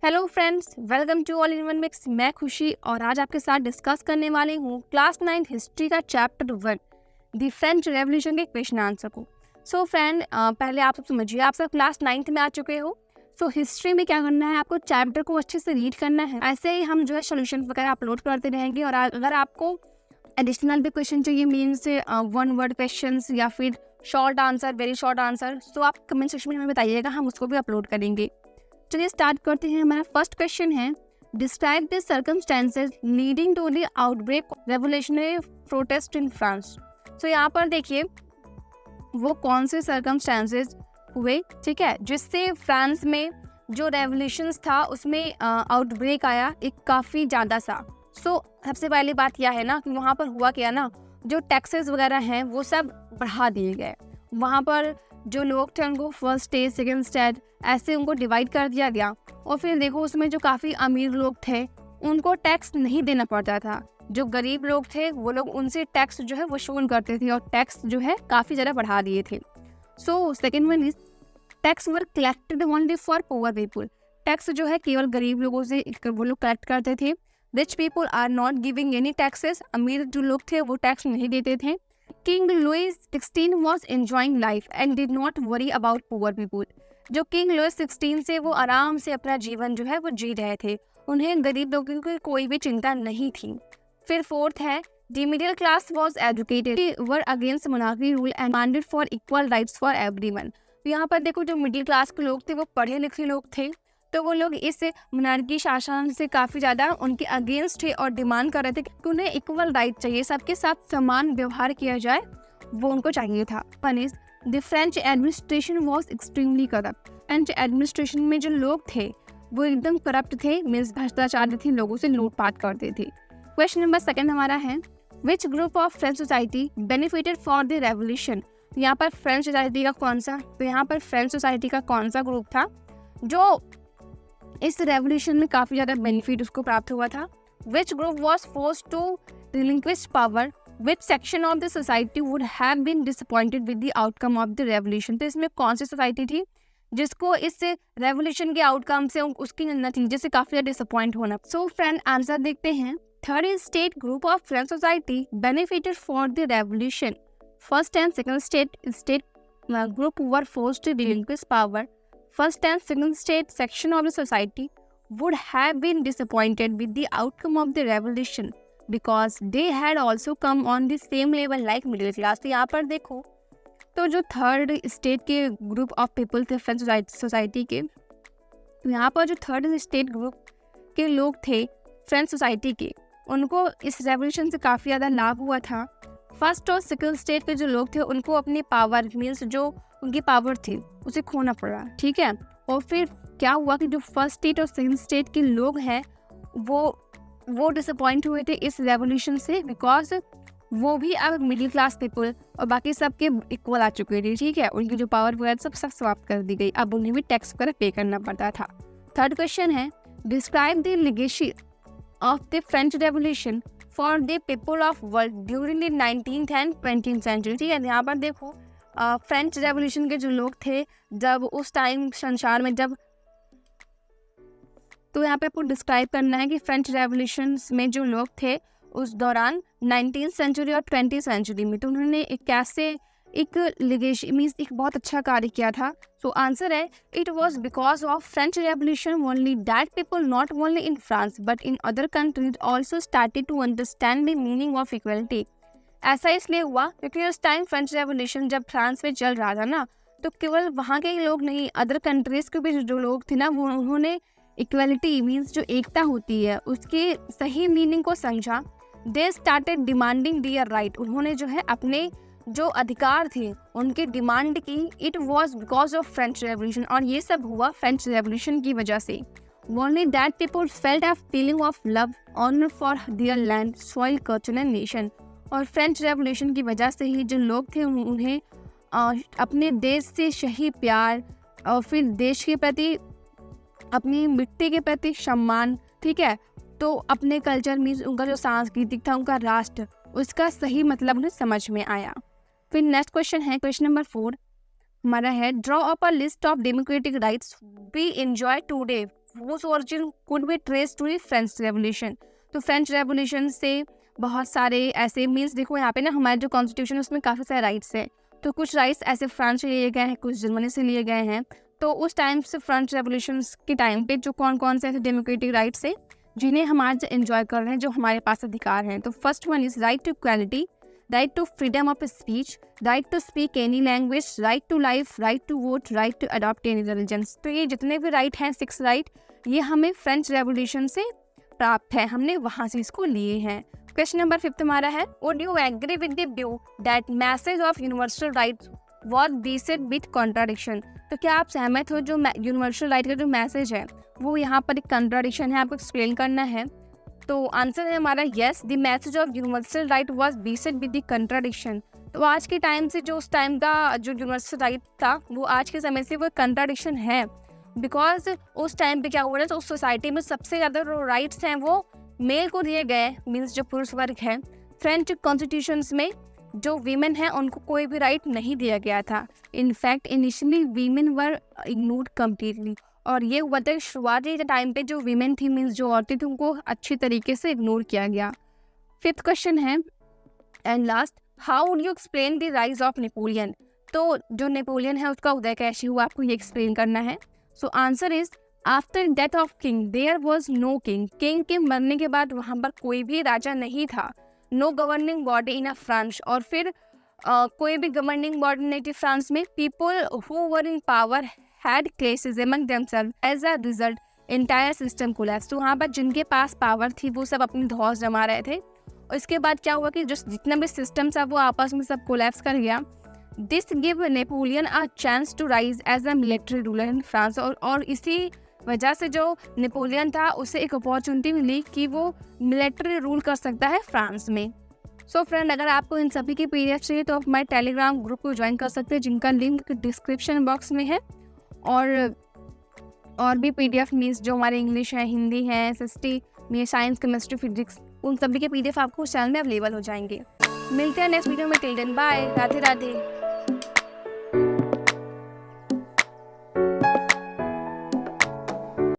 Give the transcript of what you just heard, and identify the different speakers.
Speaker 1: Hello friends, welcome to all in one mix. मैं खुशी और आज आपके साथ डिस्कस करने वाली हूँ क्लास 9 हिस्ट्री का चैप्टर 1 द फ्रेंच रेवोल्यूशन के क्वेश्चन आंसर को। सो फ्रेंड, पहले आप सब समझिए, आप सब क्लास 9th में आ चुके हो। सो हिस्ट्री में क्या करना है, आपको चैप्टर को अच्छे से रीड करना है। ऐसे ही हम जो है सोल्यूशन वगैरह अपलोड करते रहेंगे। और अगर आपको एडिशनल भी क्वेश्चन चाहिए, मीन्स 1 वर्ड क्वेश्चन या फिर short answer, very short answer, तो आप कमेंट सेक्शन में हमें बताइएगा, हम उसको भी अपलोड करेंगे। चलिए स्टार्ट करते हैं। हमारा फर्स्ट क्वेश्चन है, describe the circumstances leading to the outbreak revolutionary protest in France. तो यहाँ पर देखिए वो कौन से सर्कमस्टेंसेस हुए, ठीक है, जिससे फ्रांस में जो रेवोल्यूशंस था उसमें आउटब्रेक आया एक काफ़ी ज़्यादा सा। सबसे पहली बात यह है ना कि वहाँ पर हुआ क्या ना, जो टैक्सेस वगैरह हैं वो सब बढ़ा दिए गए। वहाँ पर जो लोग थे उनको फर्स्ट स्टेज, सेकेंड स्टेज ऐसे उनको डिवाइड कर दिया गया। और फिर देखो उसमें जो काफ़ी अमीर लोग थे उनको टैक्स नहीं देना पड़ता था। जो गरीब लोग थे वो लोग उनसे टैक्स जो है वसूल करते थे और टैक्स जो है काफ़ी ज़्यादा बढ़ा दिए थे। Second one is tax were collected only for poor people. Tax जो है केवल गरीब लोगों से वो लोग कलेक्ट करते थे। Rich people are not giving any taxes. अमीर जो लोग थे वो टैक्स नहीं देते थे। King Louis 16 was enjoying life and did not worry about poor people। जो किंग लुइस 16 से वो आराम से अपना जीवन जो है वो जी रहे थे, उन्हें गरीब लोगों की कोई भी चिंता नहीं थी। फिर फोर्थ है, the middle class was educated, they were against monarchy rule and demanded for equal rights for everyone। तो यहाँ पर देखो जो मिडिल क्लास के लोग थे वो पढ़े लिखे लोग थे, तो वो लोग इस मोनार्की शासन से काफ़ी ज़्यादा उनके अगेंस्ट थे और डिमांड कर रहे थे कि उन्हें इक्वल राइट चाहिए, सबके साथ समान व्यवहार किया जाए, वो उनको चाहिए था। One is the French administration was extremely corrupt. French administration में जो लोग थे वो एकदम करप्ट थे, मीन्स भ्रष्टाचार थे, लोगों से लूटपाट करते थे। क्वेश्चन नंबर 2 हमारा है, which group of French society benefited for the revolution. यहाँ पर फ्रेंच सोसाइटी का कौन सा, तो यहाँ पर फ्रेंच सोसाइटी का कौन सा ग्रुप था जो इस रेवोल्यूशन में काफ़ी ज़्यादा बेनिफिट उसको प्राप्त हुआ था। Which group was forced to relinquish power, which section of the society would have been disappointed with the outcome of the revolution. तो इसमें कौन सी सोसाइटी थी जिसको इस रेवोल्यूशन के आउटकम से उसकी नतीजे से काफ़ी ज़्यादा डिसअपॉइंट होना। फ्रेंड आंसर देखते हैं। Third is state group of French society benefited for the revolution. First and second state group were forced to relinquish power. First and second state section of the society would have been disappointed with the outcome of the revolution because they had also come on the same level like middle class। तो यहाँ पर देखो तो जो third state के group of people थे French society के, तो यहाँ पर जो थर्ड स्टेट ग्रुप के लोग थे फ्रेंच सोसाइटी के, उनको इस रेवोल्यूशन से काफ़ी ज़्यादा लाभ हुआ था। फर्स्ट और सेकेंड स्टेट के जो लोग थे उनको अपनी पावर, मीन्स जो उनकी पावर थी उसे खोना पड़ा, ठीक है। और फिर क्या हुआ कि जो फर्स्ट स्टेट और सेकंड स्टेट के लोग हैं वो डिसअपॉइंट हुए थे इस रेवोल्यूशन से, बिकॉज वो भी अब मिडिल क्लास पीपल और बाकी सबके इक्वल आ चुके थे, ठीक है। उनकी जो पावर वगैरह सब समाप्त कर दी गई, अब उन्हें भी टैक्स वगैरह पे करना पड़ता था। थर्ड क्वेश्चन है, describe the legacy of the French revolution for the people of world during the 19th and 20th century. ठीक है, यहाँ पर देखो फ्रेंच रेवोल्यूशन के जो लोग थे जब उस टाइम संसार में तो यहाँ पे आपको डिस्क्राइब करना है कि फ्रेंच रेवोल्यूशन में जो लोग थे उस दौरान 19th सेंचुरी और 20th सेंचुरी में, तो उन्होंने एक कैसे एक लेगेसी मीन्स एक बहुत अच्छा कार्य किया था। आंसर है, it was because of French revolution only that people not only in France but in other countries also started to understand the meaning of equality. ऐसा इसलिए हुआ क्योंकि उस टाइम फ्रेंच रेवोल्यूशन जब फ्रांस में चल रहा था ना, तो केवल वहाँ के ही लोग नहीं, अदर कंट्रीज के भी जो लोग थे ना, वो उन्होंने इक्वलिटी मीन्स जो एकता होती है उसके सही मीनिंग को समझा। They started demanding their right. उन्होंने जो है अपने जो अधिकार थे उनकी डिमांड की। It was because of French revolution, और ये सब हुआ फ्रेंच रेवोल्यूशन की वजह से। Only that people felt a feeling of love, honour for their land, soil, culture and nation. और फ्रेंच रेवोल्यूशन की वजह से ही जो लोग थे उन्हें अपने देश से सही प्यार और फिर देश के प्रति, अपनी मिट्टी के प्रति सम्मान, ठीक है, तो अपने कल्चर मीन्स उनका जो सांस्कृतिक था, उनका राष्ट्र, उसका सही मतलब उन्हें समझ में आया। फिर नेक्स्ट क्वेश्चन है, क्वेश्चन नंबर 4 हमारा है, draw up a list of democratic rights we enjoy today whose origin could be traced to the French revolution. तो फ्रेंच रेवोल्यूशन से बहुत सारे ऐसे मीन्स देखो यहाँ पे ना हमारे जो कॉन्स्टिट्यूशन है उसमें काफ़ी सारे राइट्स हैं। तो कुछ राइट्स ऐसे फ्रांस से लिए गए हैं, कुछ जर्मनी से लिए गए हैं। तो उस टाइम से फ्रेंच रेवोल्यूशन के टाइम पे जो कौन कौन से ऐसे डेमोक्रेटिक राइट्स हैं जिन्हें हम आज एंजॉय कर रहे हैं, जो हमारे पास अधिकार हैं। तो first one is right to equality, right to freedom of speech, right to speak any language, right to life, right to vote, right to adopt any religions. तो ये जितने भी राइट हैं 6 राइट, ये हमें फ्रेंच रेवोल्यूशन से प्राप्त है, हमने वहाँ से इसको लिए हैं। क्वेश्चन नंबर 5 हमारा है, would you agree with the view that message of universal rights was based with contradiction. तो क्या आप सहमत हो जो यूनिवर्सल राइट का जो मैसेज है वो यहाँ पर एक कॉन्ट्राडिक्शन है, आपको एक्सप्लेन करना है। तो आंसर है हमारा yes, the message of universal right was based with the contradiction. तो आज के टाइम से जो उस टाइम का जो यूनिवर्सल राइट था वो आज के समय से वो कंट्राडिक्शन है, बिकॉज उस टाइम पे क्या हुआ है, तो उस सोसाइटी में सबसे ज़्यादा जो राइट्स हैं वो मेल को दिए गए, मीन्स जो पुरुष वर्ग है। फ्रेंच कॉन्स्टिट्यूशंस में जो वीमेन है उनको कोई भी राइट नहीं दिया गया था। इनफैक्ट इनिशियली वीमेन वर इग्नोर्ड कम्प्लीटली, और ये हुआ था शुरुआती टाइम पे जो वीमेन थी, मीन्स जो औरतें थी, उनको अच्छी तरीके से इग्नोर किया गया। 5th क्वेश्चन है and last, how would you explain the rise of Napoleon. तो जो नेपोलियन है उसका उदय कैसे हुआ, आपको ये एक्सप्लेन करना है। So answer is, after death of king there was no king. King के मरने के बाद वहाँ पर कोई भी राजा नहीं था। No governing body in France, और फिर कोई भी गवर्निंग बॉडी नहीं थी फ्रांस में। People who were in power had clashes among themselves, as a result entire system collapsed। तो वहाँ पर जिनके पास पावर थी वो सब अपनी धौस जमा रहे थे, और इसके बाद क्या हुआ कि जो जितना भी सिस्टम था वो आपस में सब कोलैप्स कर गया। This give Napoleon a chance to rise as a military ruler in France, और इसी वजह से जो नेपोलियन था उसे एक अपॉर्चुनिटी मिली कि वो मिलिट्री रूल कर सकता है फ्रांस में। सो फ्रेंड, अगर आपको इन सभी की PDF चाहिए तो आप हमारे टेलीग्राम ग्रुप को ज्वाइन कर सकते हैं, जिनका लिंक डिस्क्रिप्शन बॉक्स में है। और भी PDF मीन्स जो हमारे इंग्लिश है, हिंदी है, SST में साइंस, केमिस्ट्री, फिजिक्स, उन सभी के PDF आपको उस चैनल में अवेलेबल हो जाएंगे। मिलते हैं नेक्स्ट वीडियो में। Till then bye, Radhe Radhe.